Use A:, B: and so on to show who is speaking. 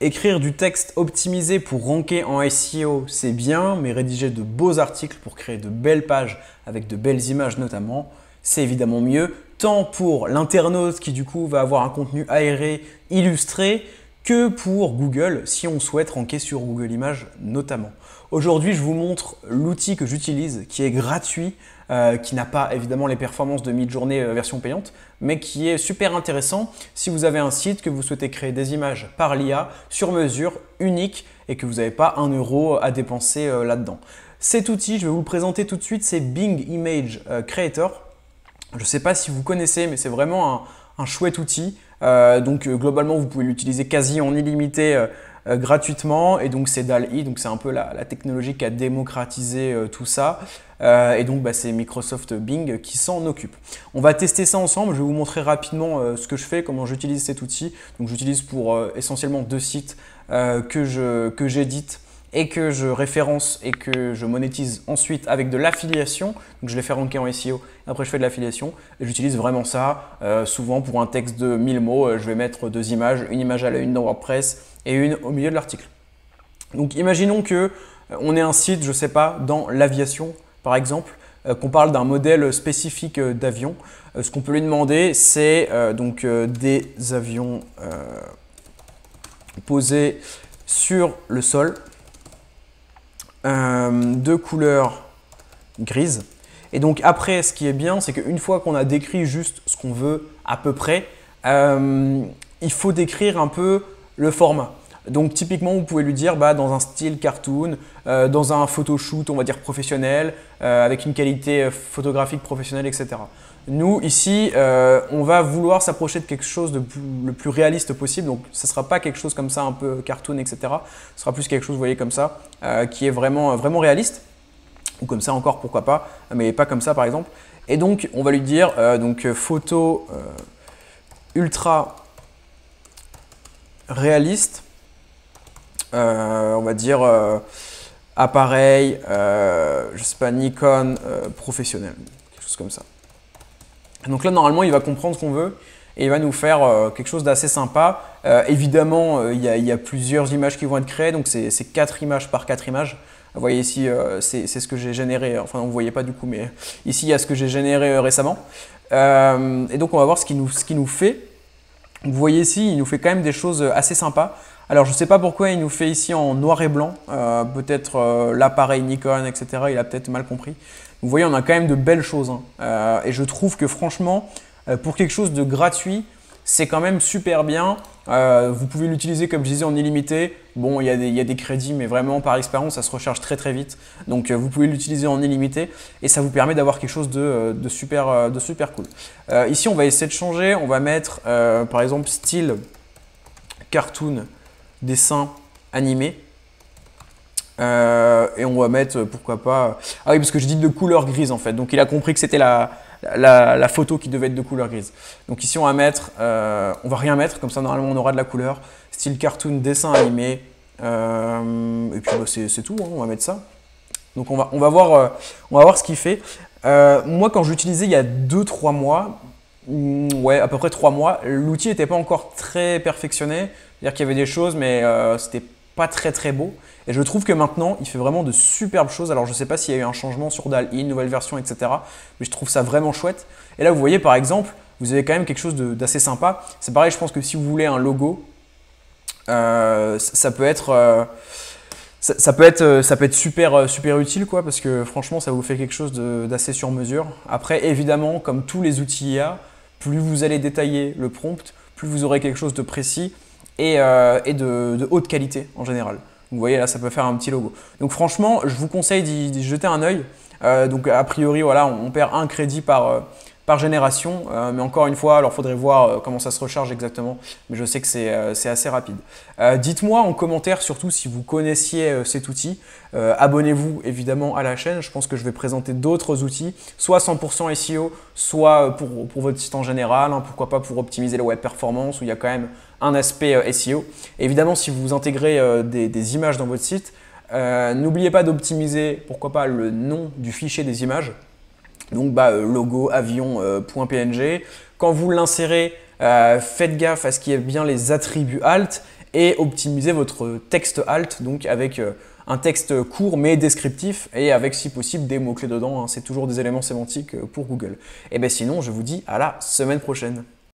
A: Écrire du texte optimisé pour ranker en SEO, c'est bien, mais rédiger de beaux articles pour créer de belles pages avec de belles images notamment, c'est évidemment mieux, tant pour l'internaute qui du coup va avoir un contenu aéré, illustré, que pour Google si on souhaite ranker sur Google Images notamment. Aujourd'hui, je vous montre l'outil que j'utilise qui est gratuit, qui n'a pas évidemment les performances de Midjourney version payante, mais qui est super intéressant si vous avez un site que vous souhaitez créer des images par l'IA sur mesure, unique et que vous n'avez pas 1 euro à dépenser là-dedans. Cet outil, je vais vous le présenter tout de suite, c'est Bing Image Creator. Je ne sais pas si vous connaissez, mais c'est vraiment un chouette outil. Globalement, vous pouvez l'utiliser quasi en illimité gratuitement. Et donc, c'est DALL-E, donc c'est un peu la technologie qui a démocratisé tout ça. C'est Microsoft Bing qui s'en occupe. On va tester ça ensemble. Je vais vous montrer rapidement ce que je fais, comment j'utilise cet outil. Donc, j'utilise pour essentiellement 2 sites que j'édite et que je référence et que je monétise ensuite avec de l'affiliation. Donc je les fais ranker en SEO, après je fais de l'affiliation et j'utilise vraiment ça. Souvent pour un texte de 1000 mots, je vais mettre 2 images, une image à la une dans WordPress et une au milieu de l'article. Donc imaginons que on ait un site, je ne sais pas, dans l'aviation par exemple, qu'on parle d'un modèle spécifique d'avion. Ce qu'on peut lui demander, c'est des avions posés sur le sol. De couleur grise. Et donc après, ce qui est bien, c'est qu'une fois qu'on a décrit juste ce qu'on veut à peu près, il faut décrire un peu le format. Donc typiquement, vous pouvez lui dire dans un style cartoon, dans un photoshoot, on va dire professionnel, avec une qualité photographique professionnelle, etc. Nous, ici, on va vouloir s'approcher de quelque chose de le plus réaliste possible. Donc, ce ne sera pas quelque chose comme ça, un peu cartoon, etc. Ce sera plus quelque chose, vous voyez, comme ça, qui est vraiment réaliste. Ou comme ça encore, pourquoi pas, mais pas comme ça, par exemple. Et donc, on va lui dire photo ultra réaliste. On va dire appareil, je sais pas, Nikon professionnel, quelque chose comme ça. Donc là, normalement, il va comprendre ce qu'on veut et il va nous faire quelque chose d'assez sympa. Évidemment, il y a plusieurs images qui vont être créées, donc c'est 4 images par 4 images. Vous voyez ici, c'est ce que j'ai généré, enfin vous ne voyez pas du coup, mais ici, il y a ce que j'ai généré récemment. Et donc, on va voir ce qu'il nous fait. Vous voyez ici, il nous fait quand même des choses assez sympas. Alors, je ne sais pas pourquoi il nous fait ici en noir et blanc, peut-être l'appareil Nikon, etc. Il a peut-être mal compris. Vous voyez, on a quand même de belles choses. Et je trouve que franchement, pour quelque chose de gratuit, c'est quand même super bien. Vous pouvez l'utiliser, comme je disais, en illimité. Bon, il y a des crédits, mais vraiment, par expérience, ça se recharge très très vite. Donc, vous pouvez l'utiliser en illimité et ça vous permet d'avoir quelque chose de super cool. Ici, on va essayer de changer. On va mettre, par exemple, style cartoon, dessin animé. Et on va mettre, pourquoi pas… Ah oui, parce que je dis de couleur grise en fait. Donc, il a compris que c'était la photo qui devait être de couleur grise. Donc ici, on va mettre… on va rien mettre, comme ça, normalement, on aura de la couleur. Style cartoon, dessin animé. Et puis, c'est tout, hein, on va mettre ça. Donc, on va voir ce qu'il fait. Moi, quand j'utilisais il y a 2-3 mois, ouais, à peu près 3 mois, l'outil n'était pas encore très perfectionné. C'est-à-dire qu'il y avait des choses, mais c'était pas très très beau. Et je trouve que maintenant, il fait vraiment de superbes choses. Alors, je ne sais pas s'il y a eu un changement sur DALL-E, une nouvelle version, etc. Mais je trouve ça vraiment chouette. Et là, vous voyez, par exemple, vous avez quand même quelque chose d'assez sympa. C'est pareil, je pense que si vous voulez un logo, ça peut être super utile, quoi, parce que franchement, ça vous fait quelque chose d'assez sur mesure. Après, évidemment, comme tous les outils IA, plus vous allez détailler le prompt, plus vous aurez quelque chose de précis et de haute qualité en général. Vous voyez là, ça peut faire un petit logo. Donc franchement, je vous conseille d'y jeter un œil. Donc a priori, voilà, on perd un crédit par génération. Mais encore une fois, alors il faudrait voir comment ça se recharge exactement. Mais je sais que c'est assez rapide. Dites-moi en commentaire surtout si vous connaissiez cet outil. Abonnez-vous évidemment à la chaîne. Je pense que je vais présenter d'autres outils, soit 100% SEO, soit pour votre site en général. Hein, pourquoi pas pour optimiser la web performance où il y a quand même un aspect SEO. Évidemment, si vous intégrez des images dans votre site, n'oubliez pas d'optimiser, pourquoi pas, le nom du fichier des images. Donc logo avion.png. Quand vous l'insérez, faites gaffe à ce qu'il y ait bien les attributs alt et optimiser votre texte alt, donc avec un texte court mais descriptif et avec si possible des mots-clés dedans, hein. C'est toujours des éléments sémantiques pour Google. Et bien sinon, je vous dis à la semaine prochaine.